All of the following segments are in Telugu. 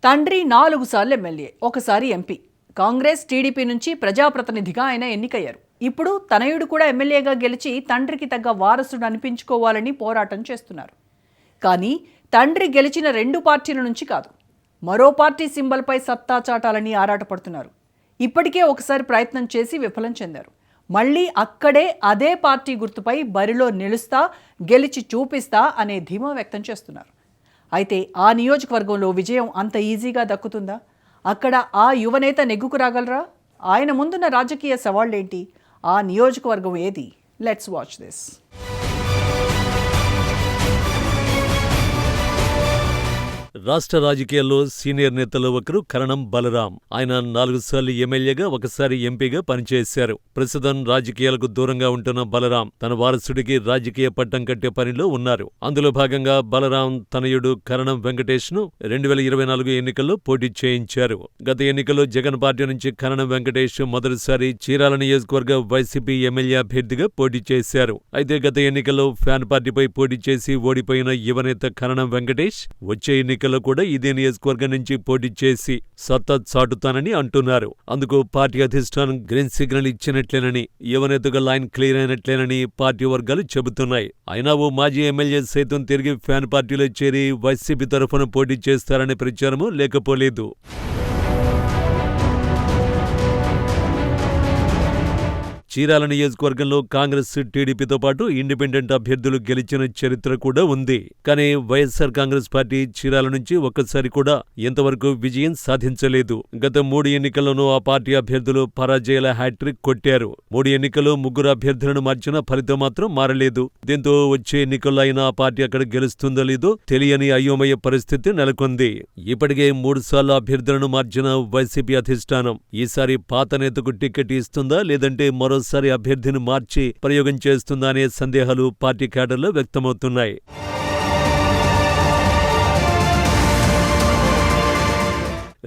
తండ్రి 4 సార్లు ఎమ్మెల్యే, ఒకసారి ఎంపీ. కాంగ్రెస్, టీడీపీ నుంచి ప్రజాప్రతినిధిగా ఆయన ఎన్నికయ్యారు. ఇప్పుడు తనయుడు కూడా ఎమ్మెల్యేగా గెలిచి తండ్రికి తగ్గ వారసుడు అనిపించుకోవాలని పోరాటం చేస్తున్నారు. కానీ తండ్రి గెలిచిన 2 పార్టీల నుంచి కాదు, మరో పార్టీ సింబల్పై సత్తా చాటాలని ఆరాటపడుతున్నారు. ఇప్పటికే ఒకసారి ప్రయత్నం చేసి విఫలం చెందారు. మళ్ళీ అక్కడే అదే పార్టీ గుర్తుపై బరిలో నిలుస్తా, గెలిచి చూపిస్తా అనే ధీమా వ్యక్తం చేస్తున్నారు. అయితే ఆ నియోజకవర్గంలో విజయం అంత ఈజీగా దక్కుతుందా? అక్కడ ఆ యువనేత నెగ్గుకు రాగలరా? ఆయన ముందున్న రాజకీయ సవాళ్ళేంటి? ఆ నియోజకవర్గం ఏది? Let's watch this. రాష్ట్ర రాజకీయాల్లో సీనియర్ నేతల్లో ఒకరు కరణం బలరాం. ఆయన 4 సార్లు ఎమ్మెల్యేగా, ఒకసారి ఎంపీగా పనిచేశారు. ప్రస్తుతం రాజకీయాలకు దూరంగా ఉంటున్న బలరాం తన వారసుడికి రాజకీయ పట్టం కట్టే పనిలో ఉన్నారు. అందులో భాగంగా బలరాం తనయుడు కరణం వెంకటేష్ ను 2024 ఎన్నికల్లో పోటీ చేయించారు. గత ఎన్నికల్లో జగన్ పార్టీ నుంచి కరణం వెంకటేష్ మొదటిసారి చీరాల నియోజకవర్గ వైసీపీ ఎమ్మెల్యే అభ్యర్థిగా పోటీ చేశారు. అయితే గత ఎన్నికల్లో ఫ్యాన్ పార్టీపై పోటీ చేసి ఓడిపోయిన యువనేత కరణం వెంకటేష్ వచ్చే ఎన్నికల్లో కూడా ఇదే నియోజకవర్గం నుంచి పోటీ చేసి సత్తా చాటుతానని అంటున్నారు. అందుకు పార్టీ అధిష్టానం గ్రీన్ సిగ్నల్ ఇచ్చినట్లేనని, యువనేతగా లైన్ క్లియర్ అయినట్లేనని పార్టీ వర్గాలు చెబుతున్నాయి. అయినా ఓ మాజీ ఎమ్మెల్యే సైతం తిరిగి ఫ్యాన్ పార్టీలో చేరి వైసీపీ తరఫున పోటీ చేస్తారనే ప్రచారమూ లేకపోలేదు. చీరాల నియోజకవర్గంలో కాంగ్రెస్, టీడీపీతో పాటు ఇండిపెండెంట్ అభ్యర్థులు గెలిచిన చరిత్ర కూడా ఉంది. కానీ వైఎస్సార్ కాంగ్రెస్ పార్టీ చీరాల నుంచి ఒక్కసారి కూడా ఎంతవరకు విజయం సాధించలేదు. గత 3 ఎన్నికల్లోనూ ఆ పార్టీ అభ్యర్థులు పరాజయాల హ్యాట్రిక్ కొట్టారు. 3 ఎన్నికల్లో 3 అభ్యర్థులను మార్చిన ఫలితం మాత్రం మారలేదు. దీంతో వచ్చే ఎన్నికల్లో అయినా ఆ పార్టీ అక్కడ గెలుస్తుందో లేదో తెలియని అయోమయ పరిస్థితి నెలకొంది. ఇప్పటికే 3 సార్లు అభ్యర్థులను మార్చిన వైసీపీ అధిష్టానం ఈసారి పాత నేతకు టికెట్ ఇస్తుందా, లేదంటే మరోసారి అభ్యర్థిని మార్చి ప్రయోగం చేస్తుందా అనే సందేహాలు పార్టీ క్యాడర్లో వ్యక్తమవుతున్నాయి.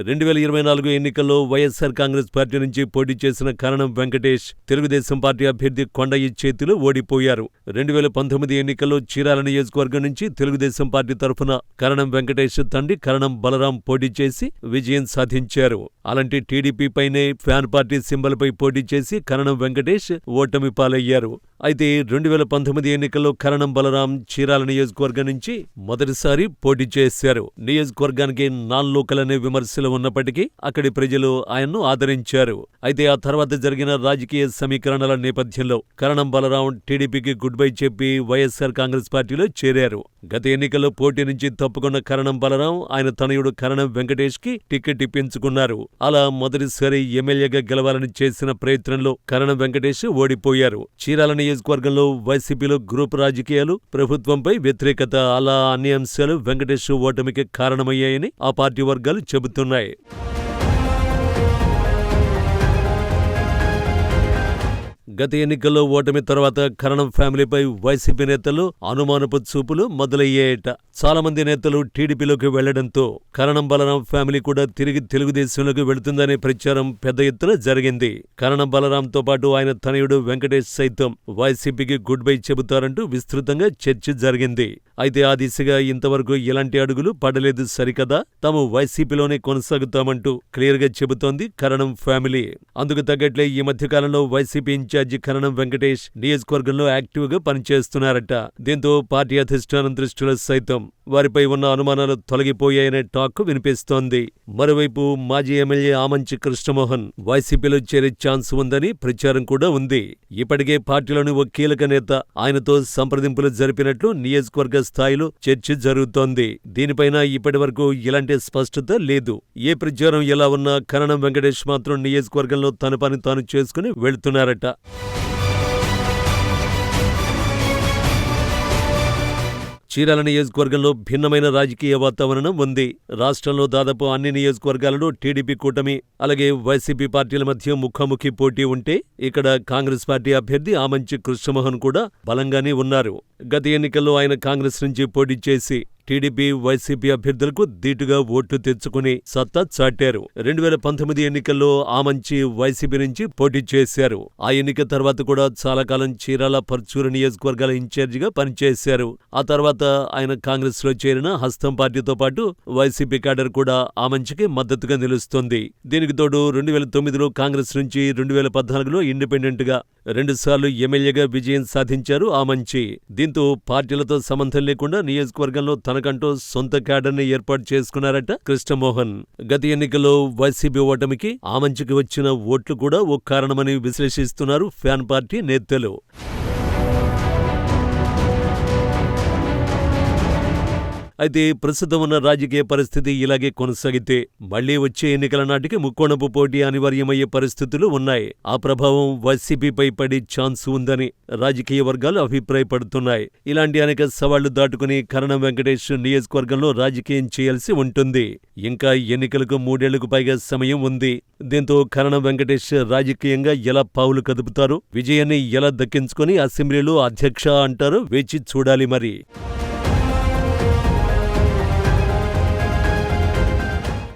2024 ఎన్నికల్లో వైఎస్సార్ కాంగ్రెస్ పార్టీ నుంచి పోటీ చేసిన కరణం వెంకటేష్ తెలుగుదేశం పార్టీ అభ్యర్థి కొండయ్య చేతిలో ఓడిపోయారు. 2019 ఎన్నికల్లో చీరాల నియోజకవర్గం నుంచి తెలుగుదేశం పార్టీ తరఫున కరణం వెంకటేష్ తండ్రి కరణం బలరాం పోటీ చేసి విజయం సాధించారు. అలాంటి టీడీపీపైనే ఫ్యాన్ పార్టీ సింబల్పై పోటీ చేసి కరణం వెంకటేష్ ఓటమి పాలయ్యారు. అయితే 2019 ఎన్నికల్లో కరణం బలరాం చీరాల నియోజకవర్గం నుంచి మొదటిసారి పోటీ చేశారు. నియోజకవర్గానికి నాన్ లోకల్ అనే విమర్శలు ఉన్నప్పటికీ అక్కడి ప్రజలు ఆయన్ను ఆదరించారు. అయితే ఆ తర్వాత జరిగిన రాజకీయ సమీకరణల నేపథ్యంలో కరణం బలరాం టీడీపీకి గుడ్ బై చెప్పి వైఎస్సార్ కాంగ్రెస్ పార్టీలో చేరారు. గత ఎన్నికల్లో పోటీ నుంచి తప్పుకున్న కరణం బలరాం ఆయన తనయుడు కరణం వెంకటేష్ కి టికెట్ ఇప్పించుకున్నారు. అలా మొదటిసారి ఎమ్మెల్యేగా గెలవాలని చేసిన ప్రయత్నంలో కరణం వెంకటేష్ ఓడిపోయారు. చీరాల నియోజకవర్గంలో వైసీపీలో గ్రూప్ రాజకీయాలు, ప్రభుత్వంపై వ్యతిరేకత, అలా అన్ని అంశాలు వెంకటేష్ ఓటమికి కారణమయ్యాయని ఆ పార్టీ వర్గాలు చెబుతున్నాయి. గత ఎన్నికల్లో ఓటమి తర్వాత కరణం ఫ్యామిలీపై వైసీపీ నేతలు అనుమానపు చూపులు మొదలయ్యాయట. చాలా మంది నేతలు టీడీపీలోకి వెళ్లడంతో కరణం బలరాం ఫ్యామిలీ కూడా తిరిగి తెలుగుదేశంలోకి వెళుతుందనే ప్రచారం పెద్ద ఎత్తున జరిగింది. కరణం బలరాంతో పాటు ఆయన తనయుడు వెంకటేష్ సైతం వైసీపీకి గుడ్ బై చెబుతారంటూ విస్తృతంగా చర్చ జరిగింది. అయితే ఆ దిశగా ఇంతవరకు ఎలాంటి అడుగులు పడలేదు సరికదా, తాము వైసీపీలోనే కొనసాగుతామంటూ క్లియర్ గా చెబుతోంది కరణం ఫ్యామిలీ. అందుకు తగ్గట్లే ఈ మధ్యకాలంలో వైసీపీ ఇన్ఛార్జి కరణం వెంకటేష్ నియోజకవర్గంలో యాక్టివ్ గా పనిచేస్తున్నారట. దీంతో పార్టీ అధిష్టానం దృష్టిలో సైతం వారిపై ఉన్న అనుమానాలు తొలగిపోయాయనే టాక్ వినిపిస్తోంది. మరోవైపు మాజీ ఎమ్మెల్యే ఆమంచి కృష్ణమోహన్ వైసీపీలో చేరే ఛాన్స్ ఉందని ప్రచారం కూడా ఉంది. ఇప్పటికే పార్టీలోని ఓ కీలక నేత ఆయనతో సంప్రదింపులు జరిపినట్లు నియోజకవర్గ స్థాయిలో చర్చ జరుగుతోంది. దీనిపైన ఇప్పటి వరకు ఎలాంటి స్పష్టత లేదు. ఏ ప్రచారం ఎలా ఉన్నా కరణం వెంకటేష్ మాత్రం నియోజకవర్గంలో తన పని తాను చేసుకుని వెళ్తున్నారట. చీరాల నియోజకవర్గంలో భిన్నమైన రాజకీయ వాతావరణం ఉంది. రాష్ట్రంలో దాదాపు అన్ని నియోజకవర్గాలలో టీడీపీ కూటమి, అలాగే వైసీపీ పార్టీల మధ్య ముఖాముఖి పోటీ ఉంటే ఇక్కడ కాంగ్రెస్ పార్టీ అభ్యర్థి ఆమంచి కృష్ణమోహన్ కూడా బలంగానే ఉన్నారు. గత ఎన్నికల్లో ఆయన కాంగ్రెస్ నుంచి పోటీ చేసి టీడీపీ, వైసీపీ అభ్యర్థులకు ధీటుగా ఓట్లు తెచ్చుకుని సత్తా చాటారు. 2019 ఎన్నికల్లో ఆమంచి వైసీపీ నుంచి పోటీ చేశారు. ఆ ఎన్నిక తర్వాత కూడా చాలా కాలం చీరాల, పర్చూరు నియోజకవర్గాల ఇన్ఛార్జిగా పనిచేశారు. ఆ తర్వాత ఆయన కాంగ్రెస్ లో చేరిన హస్తం పార్టీతో పాటు వైసీపీ క్యాడర్ కూడా ఆమంచికి మద్దతుగా నిలుస్తోంది. దీనికి తోడు 2009లో కాంగ్రెస్ నుంచి 2014లో ఇండిపెండెంట్ గా 2 సార్లు ఎమ్మెల్యేగా విజయం సాధించారు ఆమంచి. దీంతో పార్టీలతో సంబంధం లేకుండా నియోజకవర్గంలో తనకంటూ సొంత క్యాడర్ని ఏర్పాటు చేసుకున్నారట కృష్ణమోహన్. గత ఎన్నికల్లో వైసీపీ ఓటమికి ఆమంచికి వచ్చిన ఓట్లు కూడా ఓ కారణమని విశ్లేషిస్తున్నారు ఫ్యాన్ పార్టీ నేతలు. అయితే ప్రస్తుతం ఉన్న రాజకీయ పరిస్థితి ఇలాగే కొనసాగితే మళ్లీ వచ్చే ఎన్నికల నాటికి ముక్కోణపు పోటీ అనివార్యమయ్యే పరిస్థితులు ఉన్నాయి. ఆ ప్రభావం వైసీపీపై పడే ఛాన్స్ ఉందని రాజకీయ వర్గాలు అభిప్రాయపడుతున్నాయి. ఇలాంటి అనేక సవాళ్లు దాటుకుని కరణం వెంకటేష్ నియోజకవర్గంలో రాజకీయం చేయాల్సి ఉంటుంది. ఇంకా ఎన్నికలకు 3 ఏళ్లకు పైగా సమయం ఉంది. దీంతో కరణం వెంకటేష్ రాజకీయంగా ఎలా పావులు కదుపుతారో, విజయాన్ని ఎలా దక్కించుకుని అసెంబ్లీలో అధ్యక్ష అంటారో వేచి చూడాలి మరి.